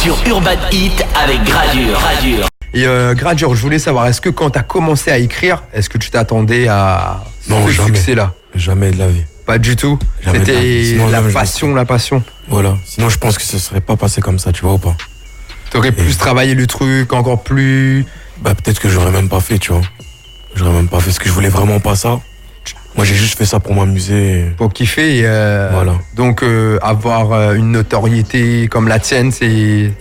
sur Urban Hit avec Gradure. Et Gradure, je voulais savoir, est-ce que quand tu as commencé à écrire, est-ce que tu t'attendais à Non, ce jamais. succès-là? Jamais de la vie. Pas du tout. Jamais de la vie. C'était Sinon, la jamais je passion, la passion. Voilà. Sinon, je pense que ce serait pas passé comme ça, tu vois ou pas? T'aurais plus travaillé le truc, encore plus... Bah, peut-être que j'aurais même pas fait, tu vois. J'aurais même pas fait parce que je voulais vraiment pas ça. Moi, j'ai juste fait ça pour m'amuser. Pour kiffer. Et, Voilà. Donc, avoir une notoriété comme la tienne, c'est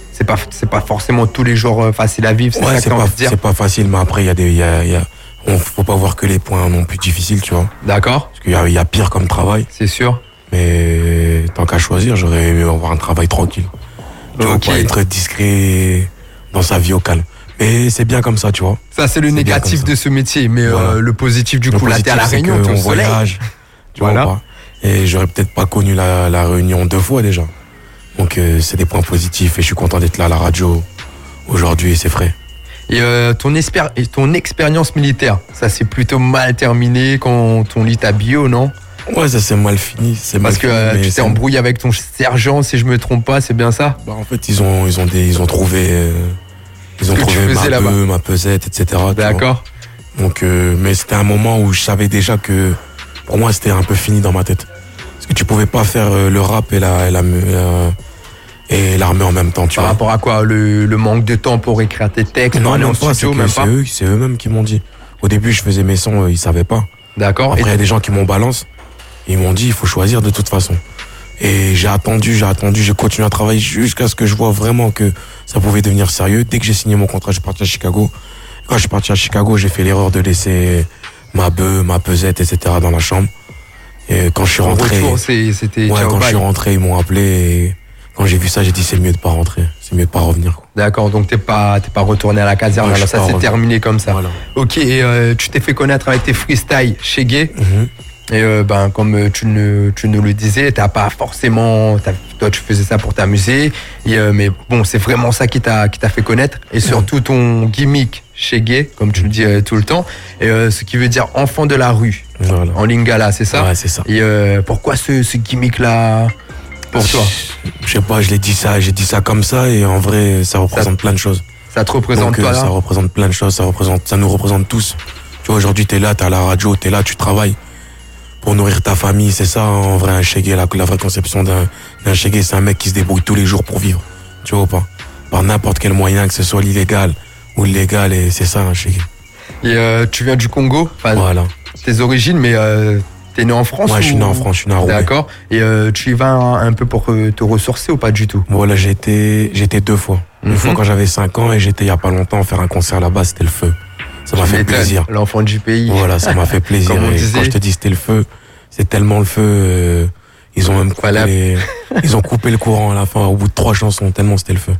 pas forcément tous les jours facile à vivre. C'est Ouais, ça que t'as envie de dire. c'est pas facile, mais après, faut pas voir que les points non plus difficiles, tu vois. D'accord, Parce qu'il y a pire comme travail. c'est sûr. Mais tant qu'à choisir, j'aurais aimé avoir un travail tranquille. Tu vois, Ok. pas être discret dans sa vie au calme. Mais c'est bien comme ça, tu vois. Ça, c'est le C'est bien négatif comme ça. de ce métier. Mais Voilà. le positif, du Le coup, là, t'es à La positif, c'est Réunion, t'es au qu'on soleil. voyage, tu Voilà. vois ou pas. Et j'aurais peut-être pas connu la Réunion 2 fois déjà. Donc c'est des points positifs et je suis content d'être là à la radio aujourd'hui et c'est frais. Et ton expérience militaire, ça s'est plutôt mal terminé quand on lit ta bio, non? Ouais, ça c'est mal fini. C'est mal Parce que fini, mais tu t'es c'est- embrouillé avec ton sergent, si je me trompe pas, c'est bien ça? Bah, en fait, ils ont trouvé que tu faisais là-bas. ma pesette, etc. tu vois. D'accord. Donc, mais c'était un moment où je savais déjà que pour moi c'était un peu fini dans ma tête. Parce que tu pouvais pas faire le rap et l'armée en même temps, tu Par vois. rapport à quoi? Le manque de temps pour écrire tes textes, pour Non, aller en même pas, studio, c'est même que pas? c'est eux-mêmes qui m'ont dit. Au début, je faisais mes sons, ils savaient pas. D'accord. Après, il y a des gens qui m'ont balance. Ils m'ont dit, il faut choisir de toute façon. Et j'ai attendu, j'ai continué à travailler jusqu'à ce que je vois vraiment que ça pouvait devenir sérieux. Dès que j'ai signé mon contrat, je suis parti à Chicago. Quand je suis parti à Chicago, j'ai fait l'erreur de laisser ma bœuf, ma pesette, etc. dans la chambre. Et quand je suis En rentré, retour, c'était ouais, ciao, quand je bye. suis rentré, ils m'ont appelé et quand j'ai vu ça, j'ai dit c'est mieux de pas rentrer, c'est mieux de pas revenir, quoi. D'accord, donc t'es pas retourné à la caserne, Ouais, je alors suis ça pas s'est revenu. terminé comme ça. Voilà. Ok, et tu t'es fait connaître avec tes freestyles chez Gay. Mhm. Et comme tu nous le disais, t'as pas forcément, toi tu faisais ça pour t'amuser, mais bon, c'est vraiment ça qui t'a fait connaître, et surtout ton gimmick chez Gay, comme tu le dis tout le temps, et ce qui veut dire enfant de la rue, Voilà. en lingala, c'est ça? Ouais, c'est ça. Et pourquoi ce gimmick-là pour toi? Je sais pas, j'ai dit ça comme ça et en vrai, ça représente plein de choses. Ça te représente Donc, toi ça là? représente plein de choses, ça nous représente tous. Tu vois, aujourd'hui, t'es là, t'es à la radio, t'es là, tu travailles pour nourrir ta famille, c'est ça, en vrai, un chégué, la vraie conception d'un chégué, c'est un mec qui se débrouille tous les jours pour vivre. Tu vois ou pas? Par n'importe quel moyen, que ce soit l'illégal ou le légal, et c'est ça, un chégué. Et tu viens du Congo, enfin, Voilà. tes origines, mais t'es né en France? Ouais, je suis ou- né en France, je suis né à Roubaix. D'accord. Et tu y vas un peu pour te ressourcer ou pas du tout? Voilà, j'ai été 2 fois. Une Mhm. fois quand j'avais 5 ans et j'étais il y a pas longtemps faire un concert là-bas, c'était le feu. Ça m'a Tu fait m'étonnes, plaisir. L'enfant du pays. Voilà, ça m'a fait plaisir. Comme on Et disait. quand je te dis c'était le feu, c'est tellement le feu, ils ont même coupé Voilà. ils ont coupé le courant à la fin, au bout de 3 chansons, tellement c'était le feu.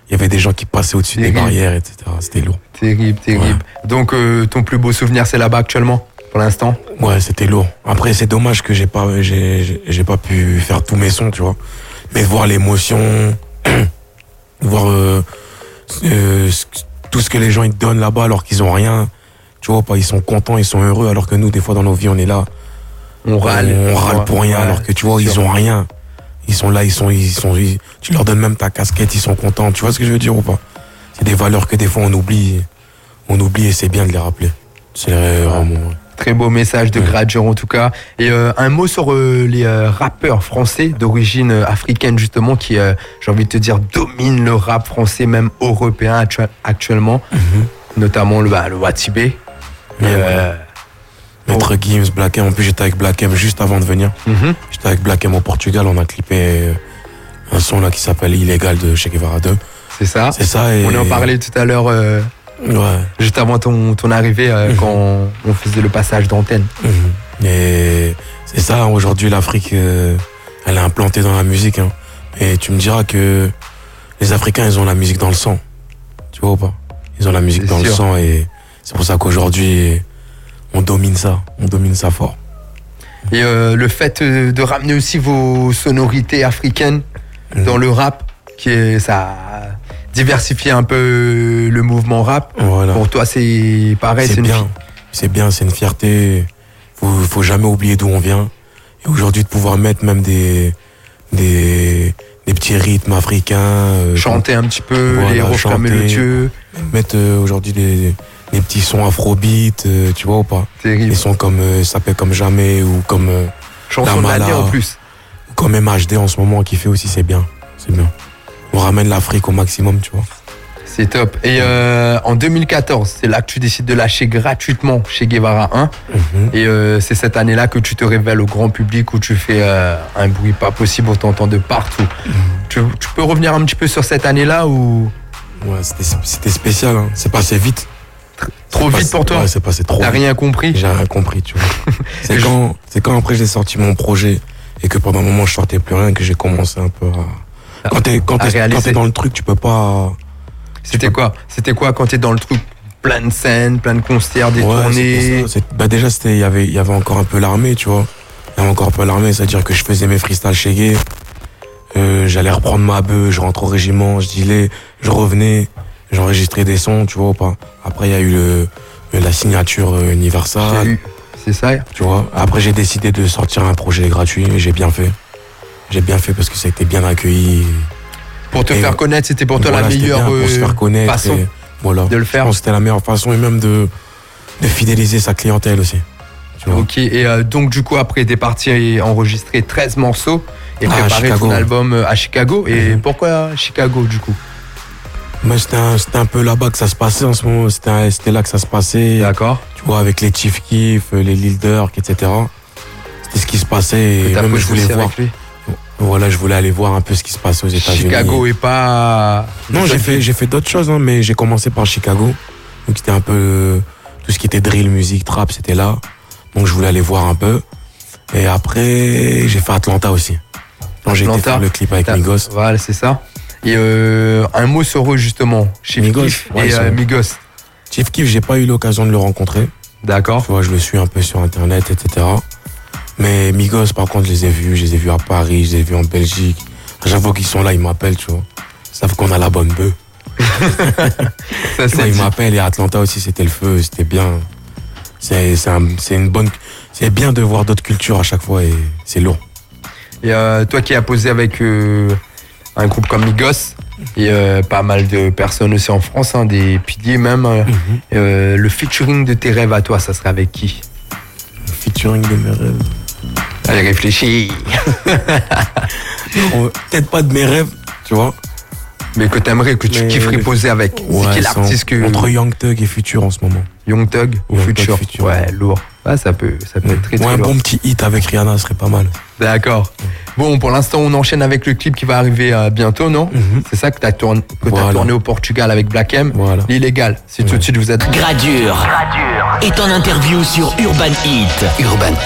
Il y avait des gens qui passaient au-dessus des Terrible. barrières, etc. C'était lourd. Terrible. Donc ton plus beau souvenir, c'est là-bas actuellement, pour l'instant? Ouais, c'était lourd. Après, c'est dommage que j'ai pas pu faire tous mes sons, tu vois. Mais voir l'émotion, voir tout ce que les gens ils te donnent là-bas alors qu'ils ont rien, tu vois pas, ils sont contents, ils sont heureux, alors que nous, des fois dans nos vies, on est là, On râle. on râle pour rien, Ouais, alors que tu vois, c'est ils sûr. ont rien. Ils sont là, tu leur donnes même ta casquette, ils sont contents. Tu vois ce que je veux dire ou pas? C'est des valeurs que des fois on oublie et c'est bien de les rappeler. C'est vraiment. Très beau message de Gradure en tout cas. Et un mot sur les rappeurs français d'origine africaine justement qui, j'ai envie de te dire, dominent le rap français, même européen actuellement. Notamment le Watibé. Et, Maître Gims, Black M. En plus, j'étais avec Black M juste avant de venir. J'étais avec Black M au Portugal. On a clippé un son là qui s'appelle Illégal de Che Guevara 2. c'est ça. C'est ça. Et... On en parlait tout à l'heure, Ouais. juste avant ton arrivée, quand on faisait le passage d'antenne. Et c'est ça. Aujourd'hui, l'Afrique, elle est implantée dans la musique. Hein. Et tu me diras que les Africains, ils ont la musique dans le sang. Tu vois ou pas? Ils ont la musique C'est dans le sûr. sang et c'est pour ça qu'aujourd'hui, on domine ça. On domine ça fort. Et le fait de ramener aussi vos sonorités africaines dans le rap, ça a diversifié un peu le mouvement rap. Voilà. Pour toi, c'est pareil, C'est une bien. C'est bien, c'est une fierté. Faut jamais oublier d'où on vient. Et aujourd'hui, de pouvoir mettre même des des petits rythmes africains. Chanter un petit peu, voilà, les refrains chanter. mélodieux. Mettre aujourd'hui des petits sons afrobeat, tu vois ou pas? Terrible. Des sons comme Ça paie comme jamais ou comme Chanson de l'année en plus. comme MHD en ce moment qui fait aussi, c'est bien. C'est bien. On ramène l'Afrique au maximum, tu vois. C'est top. Et en 2014, c'est là que tu décides de lâcher gratuitement chez Guevara 1. Et c'est cette année-là que tu te révèles au grand public où tu fais un bruit pas possible, on t'entend de partout. Tu peux revenir un petit peu sur cette année-là ou Ouais, c'était spécial, hein. C'est passé vite. trop vite pour toi? Ouais, c'est passé trop T'as vite. rien compris? J'ai rien compris, tu vois. c'est quand après j'ai sorti mon projet et que pendant un moment je sortais plus rien que j'ai commencé un peu à... Quand t'es dans le truc, tu peux pas... C'était quoi quand t'es dans le truc? Plein de scènes, plein de concerts, des tournées. Déjà, il y avait encore un peu l'armée, tu vois. Il y avait encore un peu l'armée, c'est-à-dire que je faisais mes freestyles chez Gay. J'allais reprendre ma bœuf, je rentre au régiment, je dealais, je revenais, j'enregistrais des sons, tu vois ou pas. Après, il y a eu la signature Universal. C'est ça. Tu vois. Après, j'ai décidé de sortir un projet gratuit et j'ai bien fait. J'ai bien fait parce que ça a été bien accueilli. Pour te faire connaître, c'était pour toi voilà, la meilleure pour se faire connaître façon voilà. de le faire. Je pense que c'était la meilleure façon et même de fidéliser sa clientèle aussi. Tu vois. Ok, et donc du coup après t'es parti enregistrer 13 morceaux et préparer ton album à Chicago. Et pourquoi Chicago du coup? Mais c'était un peu là-bas que ça se passait en ce moment, c'était là que ça se passait. D'accord. Tu vois, avec les Chief Keef, les Lil Durk, etc. C'était ce qui se passait et même je voulais voir. Voilà, je voulais aller voir un peu ce qui se passait aux États-Unis. Chicago est pas... Non, j'ai fait d'autres choses, hein, mais j'ai commencé par Chicago. Donc c'était un peu tout ce qui était drill, musique, trap, c'était là. Donc je voulais aller voir un peu. Et après, j'ai fait Atlanta aussi. Donc j'ai été faire le clip avec Migos. Voilà, c'est ça. Et un mot sur eux justement, Chief Keef et Migos. Chief Keef, j'ai pas eu l'occasion de le rencontrer. D'accord. Tu vois, je le suis un peu sur internet, etc. Mais Migos, par contre, je les ai vus à Paris, je les ai vus en Belgique. À chaque fois qu'ils sont là, ils m'appellent, tu vois. Ils savent qu'on a la bonne bœuf. Ils m'appellent et à Atlanta aussi, c'était le feu, c'était bien. C'est bien de voir d'autres cultures à chaque fois et c'est lourd. Et toi qui as posé avec un groupe comme Migos et pas mal de personnes aussi en France, hein, des piliers même, le featuring de tes rêves à toi, ça serait avec qui? Le featuring de mes rêves. Allez, réfléchis. Peut-être pas de mes rêves, tu vois. Mais que t'aimerais, que tu kifferais poser avec. Ouais, c'est quel artiste que... Entre Young Thug et Future en ce moment. Young Thug ou Future. Ouais, lourd. Ah, ça peut être très très un lourd. bon petit hit avec Rihanna serait pas mal. D'accord. Bon, pour l'instant, on enchaîne avec le clip qui va arriver bientôt, non? C'est ça que t'as tourné au Portugal avec Black M. Voilà. L'illégal. Si tout de suite vous êtes... Gradure est en interview sur Urban Hit.